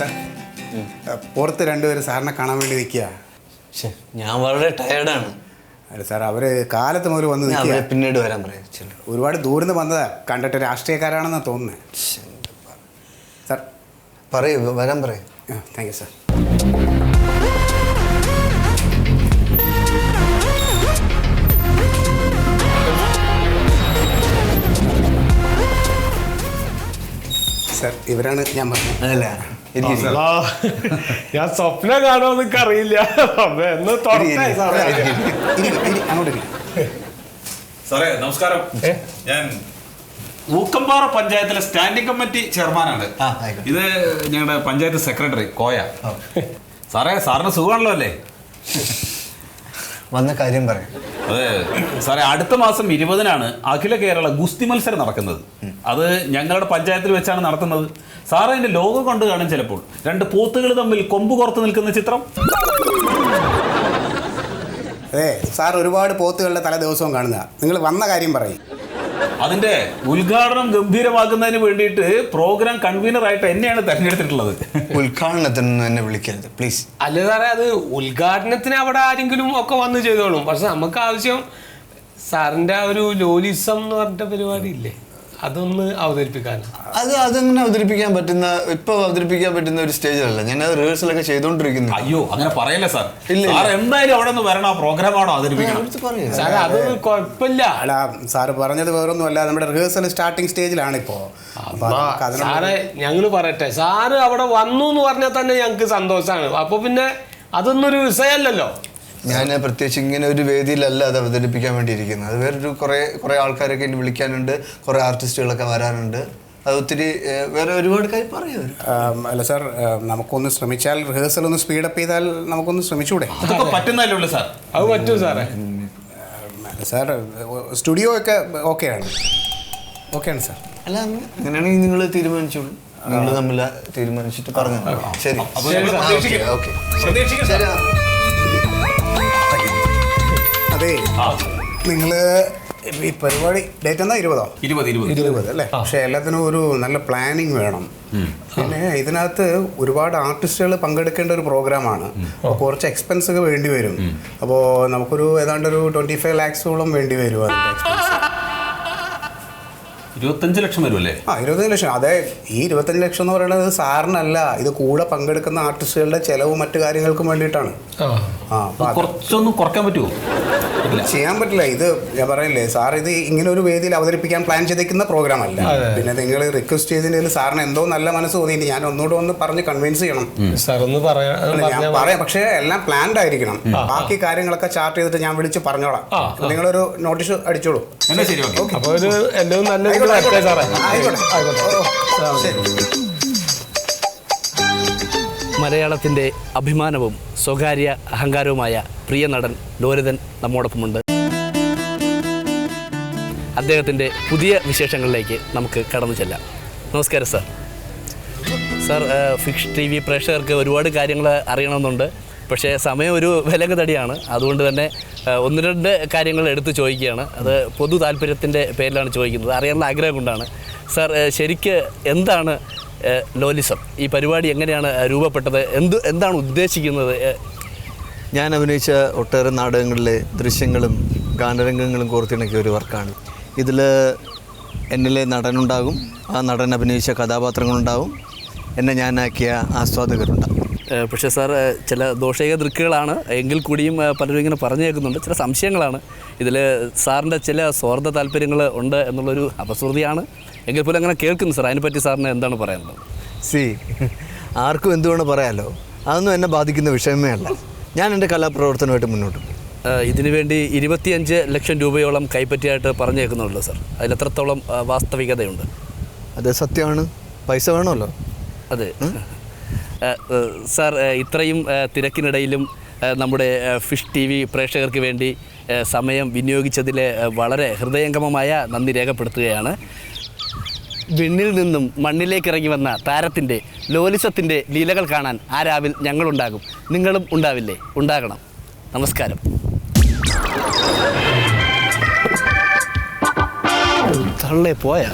Sir പുറത്ത് രണ്ടുപേരും സാറിനെ കാണാൻ വേണ്ടി നിൽക്കുക. ഞാൻ വളരെ ടയേർഡാണ്. അല്ല സാർ, അവർ കാലത്ത് മുതൽ വന്ന് നിൽക്കുക. പിന്നീട് വരാൻ പറയാം. ഒരുപാട് ദൂരം നിന്ന് വന്നതാ. കണ്ടിട്ട് രാഷ്ട്രീയക്കാരാണെന്നാണ് തോന്നുന്നത്. സാർ പറയൂ, വരാൻ പറയൂ. Thank you sir. സാർ ഇവരാണ് ഞാൻ പറഞ്ഞത്. അല്ല, ഞാൻ സ്വപ്നം കാണുമെന്നൊക്കെ അറിയില്ല. സാറേ നമസ്കാരം. ഞാൻ ഊക്കമ്പാറ പഞ്ചായത്തിലെ സ്റ്റാൻഡിംഗ് കമ്മിറ്റി ചെയർമാനാണ്. ഇത് ഞങ്ങളുടെ പഞ്ചായത്ത് സെക്രട്ടറി കോയ. സാറേ സാറിന് സുഖമാണല്ലോ അല്ലേ? വന്ന കാര്യം പറയാം. അതെ സാറേ, അടുത്ത മാസം 20-നാണ് അഖില കേരള ഗുസ്തി മത്സരം നടക്കുന്നത്. അത് ഞങ്ങളുടെ പഞ്ചായത്തിൽ വെച്ചാണ് നടത്തുന്നത്. സാറ് അതിന്റെ ലോഗോ കണ്ടു കാണും ചിലപ്പോൾ. 2 പോത്തുകൾ തമ്മിൽ കൊമ്പ് കോർത്ത് നിൽക്കുന്ന ചിത്രം. അതെ സാർ, ഒരുപാട് പോത്തുകളുടെ തല ദിവസവും കാണുക. നിങ്ങൾ വന്ന കാര്യം പറയും. അതിന്റെ ഉദ്ഘാടനം ഗംഭീരമാക്കുന്നതിന് വേണ്ടിയിട്ട് പ്രോഗ്രാം കൺവീനറായിട്ട് എന്നെയാണ് തെരഞ്ഞെടുത്തിട്ടുള്ളത്. ഉദ്ഘാടനത്തിന് എന്നെ വിളിക്കരുത് പ്ലീസ്. അല്ല സാറേ, അത് ഉദ്ഘാടനത്തിന് അവിടെ ആരെങ്കിലും ഒക്കെ വന്ന് ചെയ്തോളും. പക്ഷെ നമുക്ക് ആവശ്യം സാറിന്റെ ആ ഒരു ലോലിസം എന്ന് പറഞ്ഞ പരിപാടി ഇല്ലേ, അതൊന്ന് അവതരിപ്പിക്കാൻ. അതങ്ങനെ അവതരിപ്പിക്കാൻ പറ്റുന്ന ഒരു സ്റ്റേജിലല്ല. ഞാൻ റിഹേഴ്സലൊക്കെ ചെയ്തോണ്ടിരിക്കുന്നു. അയ്യോ അങ്ങനെ പറയല്ലേ സാർ. സാർ എന്തായാലും അവിടെ നിന്ന് വരണം. ആ പ്രോഗ്രാമാണോ അവതരിപ്പിക്കണം? സാറേ അതൊന്നും കുഴപ്പമില്ല. അല്ല സാറ് പറഞ്ഞത് വേറൊന്നും അല്ല. നമ്മുടെ റിഹേഴ്സൽ സ്റ്റാർട്ടിങ് സ്റ്റേജിലാണ് ഇപ്പോ. സാറേ ഞങ്ങൾ പറയട്ടെ, സാറ് അവിടെ വന്നു എന്ന് പറഞ്ഞാൽ തന്നെ ഞങ്ങൾക്ക് സന്തോഷമാണ്. അപ്പൊ പിന്നെ അതൊന്നൊരു വിഷയമല്ലല്ലോ. ഞാൻ പ്രത്യേകിച്ച് ഇങ്ങനെ ഒരു വേദിയിലല്ല അത് അവതരിപ്പിക്കാൻ വേണ്ടിയിരിക്കുന്നത്. അത് വേറൊരു കുറേ ആൾക്കാരൊക്കെ ഇനി വിളിക്കാനുണ്ട്, കുറേ ആർട്ടിസ്റ്റുകളൊക്കെ വരാനുണ്ട്. അത് ഒത്തിരി വേറെ ഒരുപാട് കാര്യം പറയാം. അല്ല സാർ, നമുക്കൊന്ന് ശ്രമിച്ചാൽ, റിഹേഴ്സൽ ഒന്ന് സ്പീഡപ്പ് ചെയ്താൽ നമുക്കൊന്ന് ശ്രമിച്ചൂടെ? പറ്റുന്നല്ലേ ഉള്ളൂ സാർ. അത് പറ്റും സാറേ. സാർ സ്റ്റുഡിയോ ഒക്കെ ഓക്കെയാണ് സാർ. അല്ല അങ്ങനെയാണെങ്കിൽ നിങ്ങൾ തീരുമാനിച്ചോളൂ. നിങ്ങൾ തമ്മിൽ തീരുമാനിച്ചിട്ട് പറഞ്ഞു. ശരി ഓക്കെ. അതെ, നിങ്ങൾ ഈ പരിപാടി ഡേറ്റ് എന്നാ 20 അല്ലേ? പക്ഷെ എല്ലാത്തിനും ഒരു നല്ല പ്ലാനിങ് വേണം. പിന്നെ ഇതിനകത്ത് ഒരുപാട് ആർട്ടിസ്റ്റുകൾ പങ്കെടുക്കേണ്ട ഒരു പ്രോഗ്രാമാണ്. അപ്പോൾ കുറച്ച് എക്സ്പെൻസ് ഒക്കെ വേണ്ടി വരും. അപ്പോൾ നമുക്കൊരു ഏതാണ്ട് ഒരു 25 lakhs വേണ്ടി വരും. അതിൻ്റെ എക്സ്പെൻസ് 25 ലക്ഷം വരുമല്ലേ? 25 ലക്ഷം. അതെ, ഈ 25 ലക്ഷം എന്ന് പറയുന്നത് സാറിനല്ല, ഇത് കൂടെ പങ്കെടുക്കുന്ന ആർട്ടിസ്റ്റുകളുടെ ചെലവും മറ്റു കാര്യങ്ങൾക്കും വേണ്ടിയിട്ടാണ്. കുറച്ചൊന്നും കുറയ്ക്കാൻ പറ്റുമോ? ചെയ്യാൻ പറ്റില്ല. ഇത് ഞാൻ പറയില്ലേ സാർ, ഇത് ഇങ്ങനെ ഒരു വേദിയിൽ അവതരിപ്പിക്കാൻ പ്ലാൻ ചെയ്തിരിക്കുന്ന പ്രോഗ്രാം അല്ല. പിന്നെ നിങ്ങൾ റിക്വസ്റ്റ് ചെയ്തതിൽ സാറിന് എന്തോ നല്ല മനസ്സ് തോന്നിയിട്ട് ഞാൻ ഒന്നുകൂടെ ഒന്ന് പറഞ്ഞ് കൺവിൻസ് ചെയ്യണം. ഞാൻ പറയാം, പക്ഷേ എല്ലാം പ്ലാൻഡ് ആയിരിക്കണം. ബാക്കി കാര്യങ്ങളൊക്കെ ചാർട്ട് ചെയ്തിട്ട് ഞാൻ വിളിച്ച് പറഞ്ഞോളാം. നിങ്ങളൊരു നോട്ടീസ് അടിച്ചോളൂ. മലയാളത്തിൻ്റെ അഭിമാനവും സ്വകാര്യ അഹങ്കാരവുമായ പ്രിയ നടൻ ലോലിതൻ നമ്മോടൊപ്പമുണ്ട്. അദ്ദേഹത്തിൻ്റെ പുതിയ വിശേഷങ്ങളിലേക്ക് നമുക്ക് കടന്നു ചെല്ലാം. നമസ്കാരം സാർ. സാർ, ഫിക്സ് TV പ്രേക്ഷകർക്ക് ഒരുപാട് കാര്യങ്ങൾ അറിയണമെന്നുണ്ട്. പക്ഷേ സമയം ഒരു വിലങ്ങ് തടിയാണ്. അതുകൊണ്ട് തന്നെ 1-2 കാര്യങ്ങൾ എടുത്ത് ചോദിക്കുകയാണ്. അത് പൊതു താല്പര്യത്തിൻ്റെ പേരിലാണ് ചോദിക്കുന്നത്, അറിയാനുള്ള ആഗ്രഹം കൊണ്ടാണ്. സാർ, ശരിക്ക് എന്താണ് ലോലിസം? ഈ പരിപാടി എങ്ങനെയാണ് രൂപപ്പെട്ടത്? എന്താണ് ഉദ്ദേശിക്കുന്നത്? ഞാൻ അഭിനയിച്ച ഒട്ടേറെ നാടകങ്ങളിലെ ദൃശ്യങ്ങളും ഗാനരംഗങ്ങളും കോർത്തിണക്കിയ ഒരു വർക്കാണ്. ഇതിൽ എന്നിലെ നടനുണ്ടാകും, ആ നടൻ അഭിനയിച്ച കഥാപാത്രങ്ങളുണ്ടാവും, എന്നെ ഞാനാക്കിയ ആസ്വാദകരുണ്ടാകും. പക്ഷേ സാർ, ചില ദോഷക ദൃക്കുകളാണ് എങ്കിൽ കൂടിയും പലരും ഇങ്ങനെ പറഞ്ഞു കേൾക്കുന്നുണ്ട്. ചില സംശയങ്ങളാണ്. ഇതിൽ സാറിൻ്റെ ചില സ്വാർത്ഥ താല്പര്യങ്ങൾ ഉണ്ട് എന്നുള്ളൊരു അപസ്വൃതിയാണ്. എങ്കിൽ പോലും അങ്ങനെ കേൾക്കുന്നു സാർ. അതിനെപ്പറ്റി സാറിന് എന്താണ് പറയാനുള്ളത്? ആർക്കും എന്തുകൊണ്ട് പറയാമല്ലോ, അതൊന്നും എന്നെ ബാധിക്കുന്ന വിഷയമേ അല്ല. ഞാൻ എൻ്റെ കലാപ്രവർത്തനമായിട്ട് മുന്നോട്ട് പോകും. ഇതിനു വേണ്ടി 25 ലക്ഷം രൂപയോളം കൈപ്പറ്റിയായിട്ട് പറഞ്ഞു കേൾക്കുന്നുള്ളൂ സാർ. അതിലെത്രത്തോളം വാസ്തവികതയുണ്ട്? അത് സത്യമാണ്. പൈസ വേണമല്ലോ. അതെ സാർ, ഇത്രയും തിരക്കിനിടയിലും നമ്മുടെ ഫിഷ് TV പ്രേക്ഷകർക്ക് വേണ്ടി സമയം വിനിയോഗിച്ചതിൽ വളരെ ഹൃദയംഗമമായ നന്ദി രേഖപ്പെടുത്തുകയാണ്. വിണ്ണിൽ നിന്നും മണ്ണിലേക്ക് ഇറങ്ങി വന്ന താരത്തിൻ്റെ ലോലിസത്തിൻ്റെ ലീലകൾ കാണാൻ ആ രാവിൽ ഞങ്ങളുണ്ടാകും. നിങ്ങളും ഉണ്ടാവില്ലേ? ഉണ്ടാകണം. നമസ്കാരം. തള്ളേ പോയാ